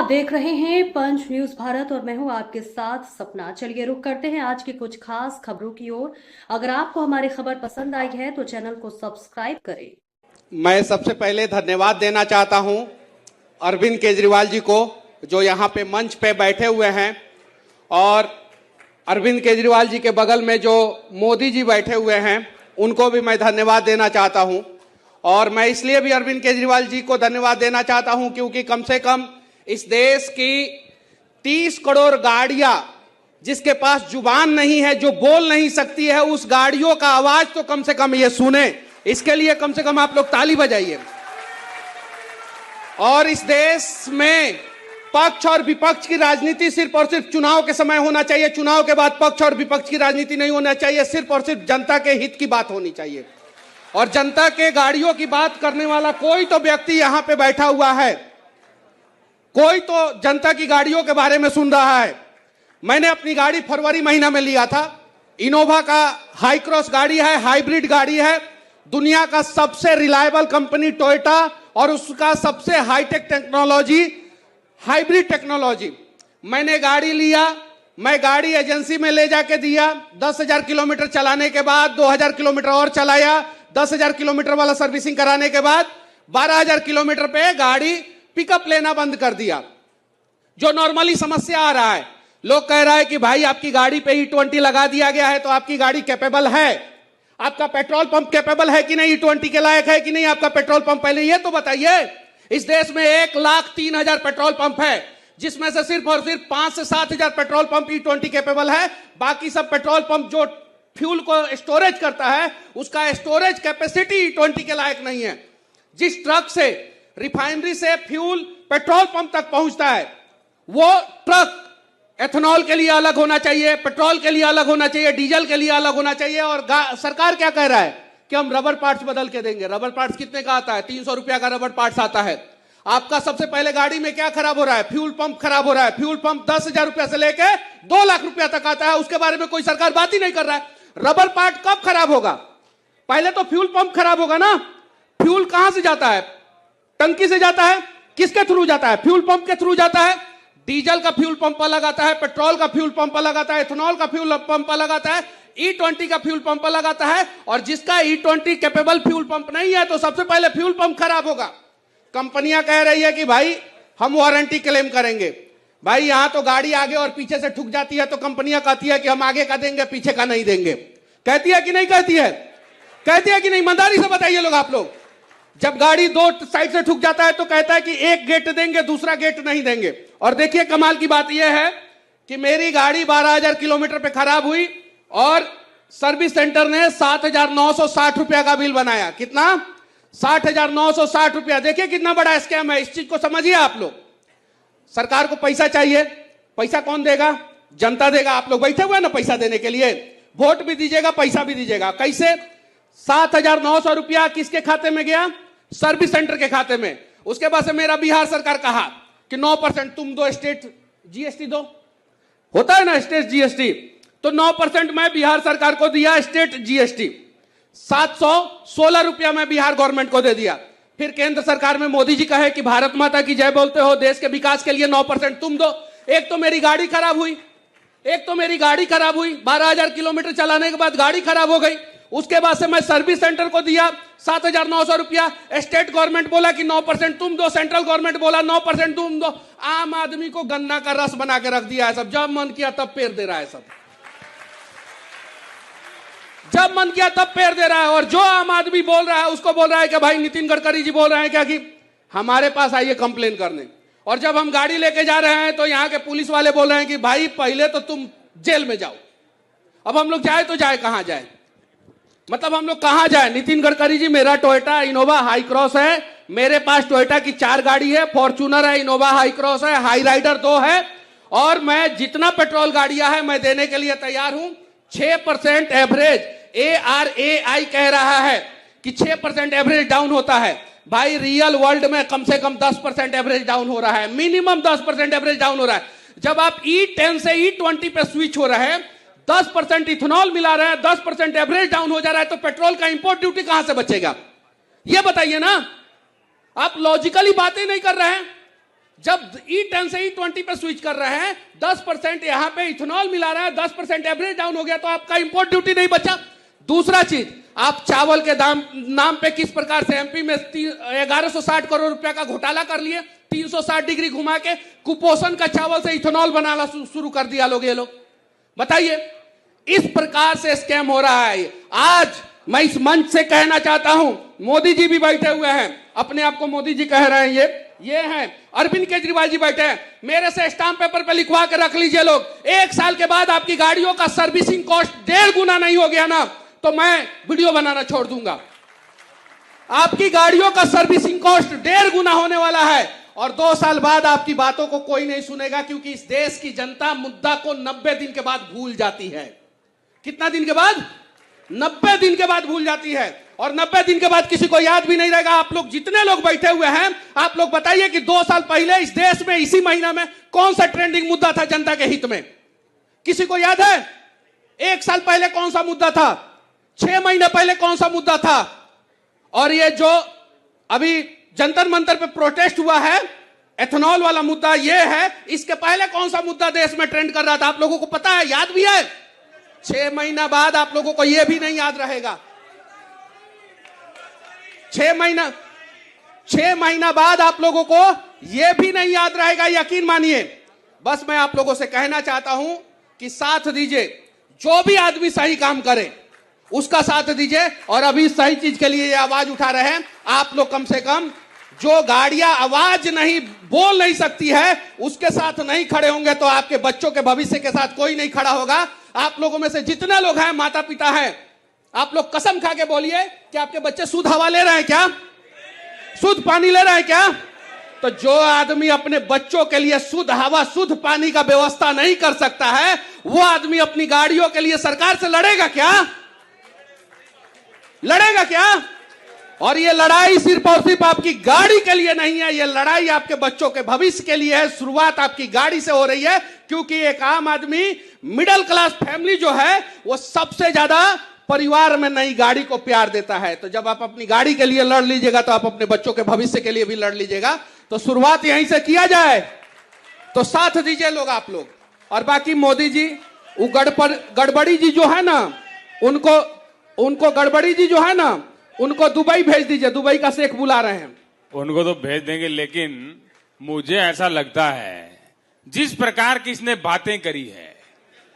देख रहे हैं पंच न्यूज भारत और मैं हूं आपके साथ सपना। चलिए रुक करते हैं आज की कुछ खास खबरों की ओर। अगर आपको हमारी खबर पसंद आई है तो चैनल को सब्सक्राइब करें। मैं सबसे पहले धन्यवाद देना चाहता हूं अरविंद केजरीवाल जी को, जो यहां पे मंच पे बैठे हुए हैं, और अरविंद केजरीवाल जी के बगल में जो मोदी जी बैठे हुए हैं उनको भी मैं धन्यवाद देना चाहता हूं। और मैं इसलिए भी अरविंद केजरीवाल जी को धन्यवाद देना चाहता हूं क्योंकि कम से कम इस देश की 30 करोड़ गाड़ियां जिसके पास जुबान नहीं है, जो बोल नहीं सकती है, उस गाड़ियों का आवाज तो कम से कम ये सुने। इसके लिए कम से कम आप लोग ताली बजाइए। और इस देश में पक्ष और विपक्ष की राजनीति सिर्फ और सिर्फ चुनाव के समय होना चाहिए। चुनाव के बाद पक्ष और विपक्ष की राजनीति नहीं होना चाहिए। सिर्फ और सिर्फ जनता के हित की बात होनी चाहिए। और जनता के गाड़ियों की बात करने वाला कोई तो व्यक्ति यहां पे बैठा हुआ है, कोई तो जनता की गाड़ियों के बारे में सुन रहा है। मैंने अपनी गाड़ी फरवरी महीना में लिया था। इनोवा का हाई क्रॉस गाड़ी है, हाइब्रिड गाड़ी है। दुनिया का सबसे रिलायबल कंपनी टोयोटा और उसका सबसे हाईटेक टेक्नोलॉजी, हाइब्रिड टेक्नोलॉजी। मैंने गाड़ी लिया, मैं गाड़ी एजेंसी में ले जाके दिया। 10,000 किलोमीटर चलाने के बाद 2,000 किलोमीटर और चलाया। 10,000 किलोमीटर वाला सर्विसिंग कराने के बाद 12,000 किलोमीटर पे गाड़ी पिकअप लेना बंद कर दिया। जो नॉर्मली समस्या आ रहा है, लोग कह रहा है कि भाई आपकी गाड़ी पे E20 लगा दिया गया है तो आपकी गाड़ी कैपेबल है। आपका पेट्रोल पंप कैपेबल है कि नहीं, E20 के लायक है कि नहीं आपका पेट्रोल पंप, पहले ये तो बताइए। इस देश में 1,03,000 पेट्रोल पंप है, जिसमें से सिर्फ और सिर्फ 5 से 7,000 पेट्रोल पंप E20 कैपेबल है। बाकी सब पेट्रोल पंप जो फ्यूल को स्टोरेज करता है, उसका स्टोरेज कैपेसिटी E20 के लायक नहीं है। जिस ट्रक से रिफाइनरी से फ्यूल पेट्रोल पंप तक पहुंचता है, वो ट्रक एथेनॉल के लिए अलग होना चाहिए, पेट्रोल के लिए अलग होना चाहिए, डीजल के लिए अलग होना चाहिए। और सरकार क्या कह रहा है कि हम रबर पार्ट्स बदल के देंगे। रबर पार्ट्स कितने का आता है? 300 रुपया का रबर पार्ट्स आता है। आपका सबसे पहले गाड़ी में क्या खराब हो रहा है? फ्यूल पंप खराब हो रहा है। फ्यूल पंप 10,000 रुपया से लेके 2 लाख रुपया तक आता है, उसके बारे में कोई सरकार बात ही नहीं कर रहा है। रबर पार्ट कब खराब होगा? पहले तो फ्यूल पंप खराब होगा ना। फ्यूल कहां से जाता है? टंकी से जाता है। किसके थ्रू जाता है? फ्यूल पंप के थ्रू जाता है। डीजल का फ्यूल पंप अलग आता है, पेट्रोल का फ्यूल पंप अलग आता है, इथेनॉल का फ्यूल पंप अलग आता है, E20 का फ्यूल पंप अलग आता है। और जिसका E20 कैपेबल फ्यूल पंप नहीं है तो सबसे पहले फ्यूल पंप खराब होगा। कंपनियां कह रही है कि भाई हम वारंटी क्लेम करेंगे। भाई यहां तो गाड़ी आगे और पीछे से ठुक जाती है तो कंपनियां कहती है कि हम आगे का देंगे, पीछे का नहीं देंगे। कहती है कि नहीं कहती है? कहती है कि नहीं? ईमानदारी से बताइए लोग, आप लोग। जब गाड़ी 2 साइड से ठुक जाता है तो कहता है कि एक गेट देंगे, दूसरा गेट नहीं देंगे। और देखिए कमाल की बात यह है कि मेरी गाड़ी 12,000 किलोमीटर पे खराब हुई और सर्विस सेंटर ने 7,960 रुपया का बिल बनाया। कितना? 60,960 रुपया। देखिए कितना बड़ा स्कैम है। इस चीज को समझिए आप लोग। सरकार को पैसा चाहिए, पैसा कौन देगा? जनता देगा। आप लोग बैठे हुए हैं ना पैसा देने के लिए। वोट भी दीजिएगा, पैसा भी दीजिएगा। कैसे? 7,900 रुपया किसके खाते में गया? सर्विस सेंटर के खाते में। उसके बाद से मेरा बिहार सरकार कहा कि 9% तुम दो, स्टेट जीएसटी दो, होता है ना स्टेट जीएसटी, तो 9% मैं बिहार सरकार को दिया स्टेट जीएसटी। 716 रुपया मैं बिहार गवर्नमेंट को दे दिया। फिर केंद्र सरकार में मोदी जी कहे कि भारत माता की जय बोलते हो, देश के विकास के लिए 9% तुम दो। एक तो मेरी गाड़ी खराब हुई, 12,000 किलोमीटर चलाने के बाद गाड़ी खराब हो गई। उसके बाद से मैं सर्विस सेंटर को दिया 7,900 रुपया। स्टेट गवर्नमेंट बोला कि 9% तुम दो, सेंट्रल गवर्नमेंट बोला 9% तुम दो। आम आदमी को गन्ना का रस बना के रख दिया है सब। जब मन किया तब पेर दे रहा है सब, जब मन किया तब पेर दे रहा है। और जो आम आदमी बोल रहा है उसको बोल रहा है कि भाई नितिन गडकरी जी बोल रहे हैं क्या कि हमारे पास आइए कंप्लेन करने। और जब हम गाड़ी लेके जा रहे हैं तो यहाँ के पुलिस वाले बोल रहे हैं कि भाई पहले तो तुम जेल में जाओ। अब हम लोग जाए तो जाए कहां जाए? मतलब हम लोग कहां जाए? नितिन गडकरी जी, मेरा टोयोटा इनोवा हाई क्रॉस है। मेरे पास टोयोटा की 4 गाड़ी है, फॉर्च्यूनर है, इनोवा हाई क्रॉस है, हाई राइडर 2 है। और मैं जितना पेट्रोल गाड़ियां है मैं देने के लिए तैयार हूं। 6% एवरेज ARAI कह रहा है कि 6% एवरेज डाउन होता है। भाई रियल वर्ल्ड में कम से कम 10% एवरेज डाउन हो रहा है, मिनिमम 10% एवरेज डाउन हो रहा है। जब आप E10 से E20 पे स्विच हो रहे हैं, 10% इथेनॉल मिला रहे हैं, 10% एवरेज डाउन हो जा रहा है, तो पेट्रोल का इंपोर्ट ड्यूटी कहां से बचेगा? ये बताइए ना। आप लॉजिकली बातें नहीं कर रहे हैं। जब E10 से E20 पे स्विच कर रहे हैं, 10% यहां पे इथेनॉल मिला रहा है, 10% एवरेज डाउन हो गया, तो आपका इंपोर्ट ड्यूटी नहीं बचा। दूसरा चीज, आप चावल के नाम पे किस प्रकार से एमपी में 1160 करोड़ रुपया का घोटाला कर लिए, 360 डिग्री घुमा के कुपोषण का चावल से इथेनॉल बनाना शुरू कर दिया लोग। ये लोग बताइए, इस प्रकार से स्कैम हो रहा है। आज मैं इस मंच से कहना चाहता हूं, मोदी जी भी बैठे हुए हैं, अपने आप को मोदी जी कह रहे हैं, ये हैं अरविंद केजरीवाल जी बैठे हैं, मेरे से स्टाम्प पेपर पे लिखवा के रख लीजिए लोग। 1 साल के बाद आपकी गाड़ियों का सर्विसिंग कॉस्ट 1.5 गुना नहीं हो गया ना, तो मैं वीडियो बनाना छोड़ दूंगा। आपकी गाड़ियों का सर्विसिंग कॉस्ट 1.5 गुना होने वाला है, और 2 साल बाद आपकी बातों को कोई नहीं सुनेगा, क्योंकि इस देश की जनता मुद्दा को 90 दिन के बाद भूल जाती है। कितना दिन के बाद? 90 दिन के बाद भूल जाती है, और 90 दिन के बाद किसी को याद भी नहीं रहेगा। आप लोग जितने लोग बैठे हुए हैं, आप लोग बताइए कि 2 साल पहले इस देश में इसी महीना में कौन सा ट्रेंडिंग मुद्दा था जनता के हित में? किसी को याद है? 1 साल पहले कौन सा मुद्दा था? 6 महीने पहले कौन सा मुद्दा था? और ये जो अभी जंतर मंतर पे प्रोटेस्ट हुआ है, एथेनॉल वाला मुद्दा ये है, इसके पहले कौन सा मुद्दा देश में ट्रेंड कर रहा था? आप लोगों को पता है? याद भी है? 6 महीना बाद आप लोगों को यह भी नहीं याद रहेगा। 6 महीना बाद आप लोगों को यह भी नहीं याद रहेगा, यकीन मानिए। बस मैं आप लोगों से कहना चाहता हूं कि साथ दीजिए, जो भी आदमी सही काम करे उसका साथ दीजिए। और अभी सही चीज के लिए ये आवाज उठा रहे हैं आप लोग, कम से कम जो गाड़ियां आवाज नहीं बोल नहीं सकती है उसके साथ नहीं खड़े होंगे तो आपके बच्चों के भविष्य के साथ कोई नहीं खड़ा होगा। आप लोगों में से जितने लोग हैं माता पिता हैं, आप लोग कसम खा के बोलिए कि आपके बच्चे शुद्ध हवा ले रहे हैं क्या? शुद्ध पानी ले रहे हैं क्या? तो जो आदमी अपने बच्चों के लिए शुद्ध हवा शुद्ध पानी का व्यवस्था नहीं कर सकता है, वो आदमी अपनी गाड़ियों के लिए सरकार से लड़ेगा क्या? लड़ेगा क्या? और ये लड़ाई सिर्फ और सिर्फ आपकी गाड़ी के लिए नहीं है, ये लड़ाई आपके बच्चों के भविष्य के लिए है। शुरुआत आपकी गाड़ी से हो रही है, क्योंकि एक आम आदमी, मिडिल क्लास फैमिली जो है, वो सबसे ज्यादा परिवार में नई गाड़ी को प्यार देता है। तो जब आप अपनी गाड़ी के लिए लड़ लीजिएगा तो आप अपने बच्चों के भविष्य के लिए भी लड़ लीजिएगा। तो शुरुआत यहीं से किया जाए, तो साथ दीजिए लोग, आप लोग। और बाकी मोदी जी, वो गड़बड़ी जी जो है ना, उनको गड़बड़ी जी जो है ना, उनको दुबई भेज दीजिए, दुबई का शेख बुला रहे हैं। उनको तो भेज देंगे, लेकिन मुझे ऐसा लगता है जिस प्रकार की इसने बातें करी है,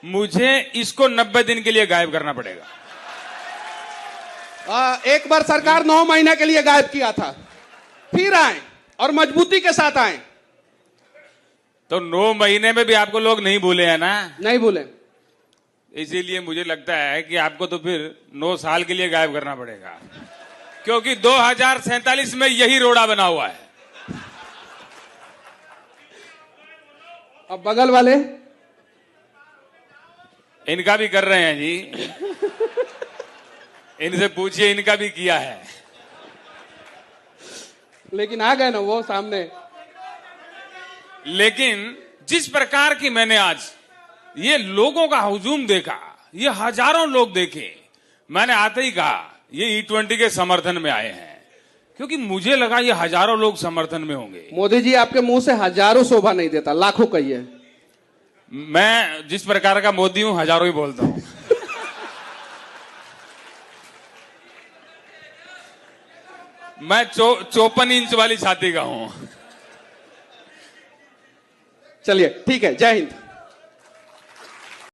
मुझे इसको 90 दिन के लिए गायब करना पड़ेगा। एक बार सरकार 9 महीने के लिए गायब किया था, फिर आए और मजबूती के साथ आए। तो 9 महीने में भी आपको लोग नहीं भूले हैं ना? नहीं भूले। इसीलिए मुझे लगता है कि आपको तो फिर 9 साल के लिए गायब करना पड़ेगा, क्योंकि 2047 में यही रोड़ा बना हुआ है। अब बगल वाले इनका भी कर रहे हैं जी, इनसे पूछिए, इनका भी किया है, लेकिन आ गए ना वो सामने। लेकिन जिस प्रकार की मैंने आज ये लोगों का हुजूम देखा, ये हजारों लोग देखे, मैंने आते ही कहा ये E20 के समर्थन में आए हैं, क्योंकि मुझे लगा ये हजारों लोग समर्थन में होंगे। मोदी जी आपके मुंह से हजारों शोभा नहीं देता, लाखों कहिए। मैं जिस प्रकार का मोदी हूं, हजारों ही बोलता हूं। मैं 54 इंच वाली छाती का हूं। चलिए ठीक है, जय हिंद।